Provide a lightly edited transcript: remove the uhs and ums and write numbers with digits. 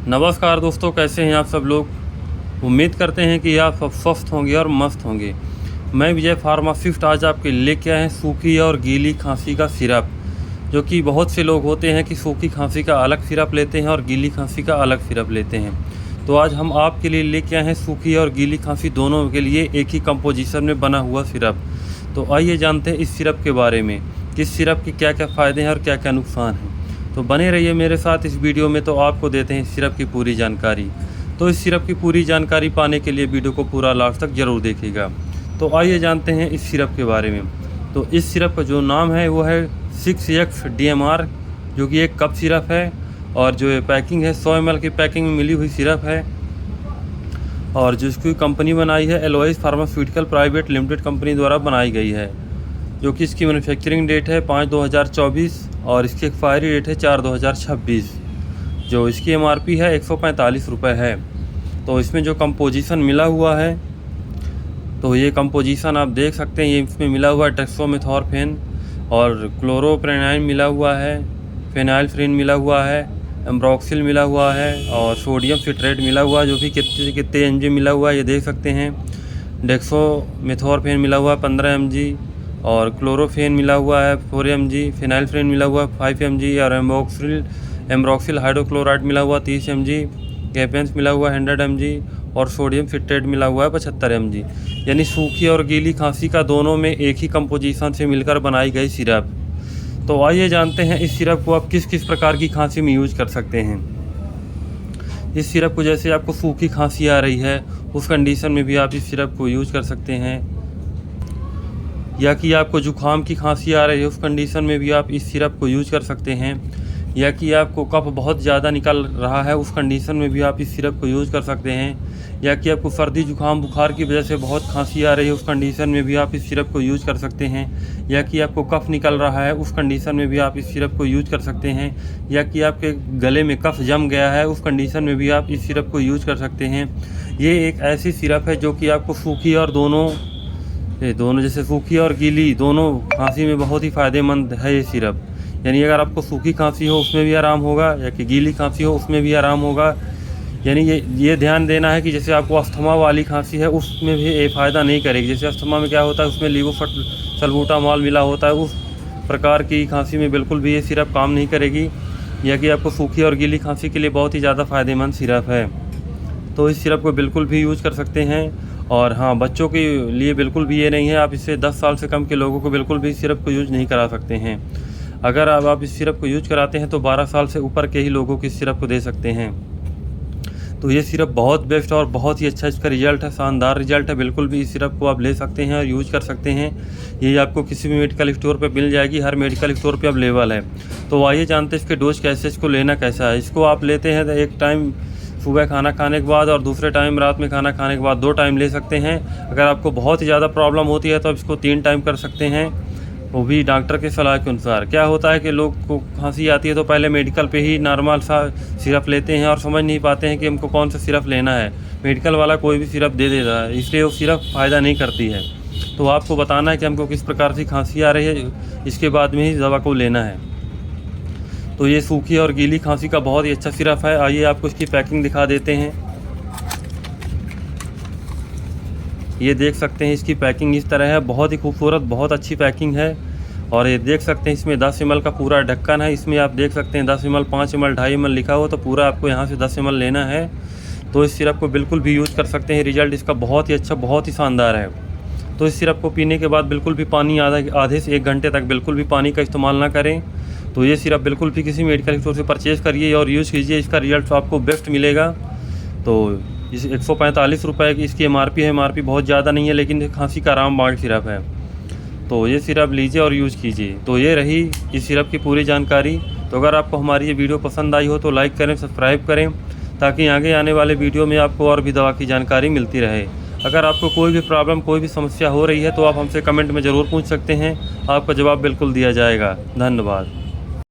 नमस्कार दोस्तों, कैसे हैं आप सब लोग। उम्मीद करते हैं कि आप सब स्वस्थ होंगे और मस्त होंगे। मैं विजय फार्मासिस्ट आज आपके लेके आए हैं सूखी और गीली खांसी का सिरप, जो कि बहुत से लोग होते हैं कि सूखी खांसी का अलग सिरप लेते हैं और गीली खांसी का अलग सिरप लेते हैं। तो आज हम आपके लिए लेके आए हैं सूखी और गीली खांसी दोनों के लिए एक ही कंपोजिशन में बना हुआ सिरप। तो आइए जानते हैं इस सिरप के बारे में कि इस सिरप के क्या क्या फ़ायदे हैं और क्या क्या नुकसान हैं। तो बने रहिए मेरे साथ इस वीडियो में, तो आपको देते हैं इस सिरप की पूरी जानकारी। तो इस सिरप की पूरी जानकारी पाने के लिए वीडियो को पूरा लास्ट तक ज़रूर देखिएगा। तो आइए जानते हैं इस सिरप के बारे में। तो इस सिरप का जो नाम है वो है 6X DMR, जो कि एक कप सिरप है और जो ये पैकिंग है 100 ml की पैकिंग में मिली हुई सिरप है। और जिसकी कंपनी बनाई है एलोइस फार्मास्यूटिकल प्राइवेट लिमिटेड कंपनी द्वारा बनाई गई है, जो कि इसकी मैन्युफैक्चरिंग डेट है 5/2024 और इसकी एक्सपायरी डेट है 4/2026। जो इसकी MRP है 145 रुपये है। तो इसमें जो कंपोजिशन मिला हुआ है, तो ये कंपोजिशन आप देख सकते हैं। ये इसमें मिला हुआ है डेक्सोमेथोर्फेन और क्लोरोप्रेनाइन मिला हुआ है, फेनाइलफ्रिन मिला हुआ है, एम्ब्रोक्सिल मिला हुआ है और सोडियम सिट्रेट मिला हुआ है, जो कि कितने mg मिला हुआ है ये देख सकते हैं। डेक्सोमेथोर्फेन मिला हुआ है 15 mg और क्लोरोफेन मिला हुआ है 4 mg, फेनाइलफ्रिन मिला हुआ है 5 mg और एम्ब्रोक्सिल हाइड्रोक्लोराइड मिला हुआ 30 mg, कैपेंस मिला हुआ 100 mg और सोडियम सिट्रेट मिला हुआ है 75 mg। यानी सूखी और गीली खांसी का दोनों में एक ही कंपोजिशन से मिलकर बनाई गई सिरप। तो आइए जानते हैं इस सिरप को आप किस किस प्रकार की खांसी में यूज कर सकते हैं। इस सिरप को जैसे आपको सूखी खांसी आ रही है उस कंडीशन में भी आप इस सिरप को यूज कर सकते हैं, या कि आपको जुखाम की खांसी आ रही है उस कंडीशन में भी आप इस सिरप को यूज कर सकते हैं, या कि आपको कफ बहुत ज़्यादा निकल रहा है उस कंडीशन में भी आप इस सिरप को यूज कर सकते हैं, या कि आपको सर्दी जुखाम बुखार की वजह से बहुत खांसी आ रही है उस कंडीशन में भी आप इस सिरप को यूज कर सकते हैं, या कि आपको कफ निकल रहा है उस कंडीशन में भी आप इस सिरप को यूज कर सकते हैं, या कि आपके गले में कफ जम गया है उस कंडीशन में भी आप इस सिरप को यूज कर सकते हैं। ये एक ऐसी सिरप है जो कि आपको सूखी और दोनों जैसे सूखी और गीली दोनों खांसी में बहुत ही फ़ायदेमंद है ये सिरप। यानी अगर आपको सूखी खांसी हो उसमें भी आराम होगा, या कि गीली खांसी हो उसमें भी आराम होगा। यानी ये ध्यान देना है कि जैसे आपको अस्थमा वाली खांसी है उसमें भी ये फ़ायदा नहीं करेगी। जैसे अस्थमा में क्या होता है, उसमें लीवोसल्बूटामॉल मिला होता है, उस प्रकार की खांसी में बिल्कुल भी ये सिरप काम नहीं करेगी। या कि आपको सूखी और गीली खांसी के लिए बहुत ही ज़्यादा फ़ायदेमंद सिरप है। तो इस सिरप को बिल्कुल भी यूज़ कर सकते हैं। और हाँ, बच्चों के लिए बिल्कुल भी ये नहीं है, आप इससे 10 साल से कम के लोगों को बिल्कुल भी सिरप को यूज नहीं करा सकते हैं। अगर आप इस सिरप को यूज कराते हैं तो 12 साल से ऊपर के ही लोगों को इस सिरप को दे सकते हैं। तो ये सिरप बहुत बेस्ट और बहुत ही अच्छा इसका रिजल्ट है, शानदार रिजल्ट है। बिल्कुल भी इस सिरप को आप ले सकते हैं और यूज कर सकते हैं। ये आपको किसी भी मेडिकल स्टोर पे मिल जाएगी, हर मेडिकल स्टोर पे अवेलेबल है। तो आइए जानते हैं इसके डोज कैसे, इसको लेना कैसा है। इसको आप लेते हैं तो एक टाइम सुबह खाना खाने के बाद और दूसरे टाइम रात में खाना खाने के बाद 2 टाइम ले सकते हैं। अगर आपको बहुत ही ज़्यादा प्रॉब्लम होती है तो आप इसको 3 टाइम कर सकते हैं, वो भी डॉक्टर के सलाह के अनुसार। क्या होता है कि लोग को खांसी आती है तो पहले मेडिकल पे ही नॉर्मल सा सिरप लेते हैं और समझ नहीं पाते हैं कि हमको कौन सा सिरप लेना है। मेडिकल वाला कोई भी सिरप दे देता है, इसलिए वो सिरप फ़ायदा नहीं करती है। तो आपको बताना है कि हमको किस प्रकार से खांसी आ रही है, इसके बाद में ही दवा को लेना है। तो ये सूखी और गीली खांसी का बहुत ही अच्छा सिरप है। आइए आपको इसकी पैकिंग दिखा देते हैं। ये देख सकते हैं इसकी पैकिंग इस तरह है, बहुत ही खूबसूरत, बहुत अच्छी पैकिंग है। और ये देख सकते हैं इसमें 10 ml का पूरा ढक्कन है। इसमें आप देख सकते हैं 10 ml, 5 ml, 2.5 ml लिखा हो, तो पूरा आपको यहाँ से 10 ml लेना है। तो इस सिरप को बिल्कुल भी यूज़ कर सकते हैं। रिजल्ट इसका बहुत ही अच्छा, बहुत ही शानदार है। तो इस सिरप को पीने के बाद बिल्कुल भी पानी आधे से 1 घंटे तक बिल्कुल भी पानी का इस्तेमाल ना करें। तो ये सिरप बिल्कुल भी किसी मेडिकल स्टोर से परचेज़ करिए और यूज़ कीजिए, इसका रिजल्ट आपको बेस्ट मिलेगा। तो इस 145 रुपये की इसकी MRP है। MRP बहुत ज़्यादा नहीं है, लेकिन खांसी का रामबाण सिरप है। तो ये सिरप लीजिए और यूज़ कीजिए। तो ये रही इस सिरप की पूरी जानकारी। तो अगर आपको हमारी ये वीडियो पसंद आई हो तो लाइक करें, सब्सक्राइब करें, ताकि आगे आने वाले वीडियो में आपको और भी दवा की जानकारी मिलती रहे। अगर आपको कोई भी प्रॉब्लम, कोई भी समस्या हो रही है तो आप हमसे कमेंट में ज़रूर पूछ सकते हैं, आपका जवाब बिल्कुल दिया जाएगा। धन्यवाद।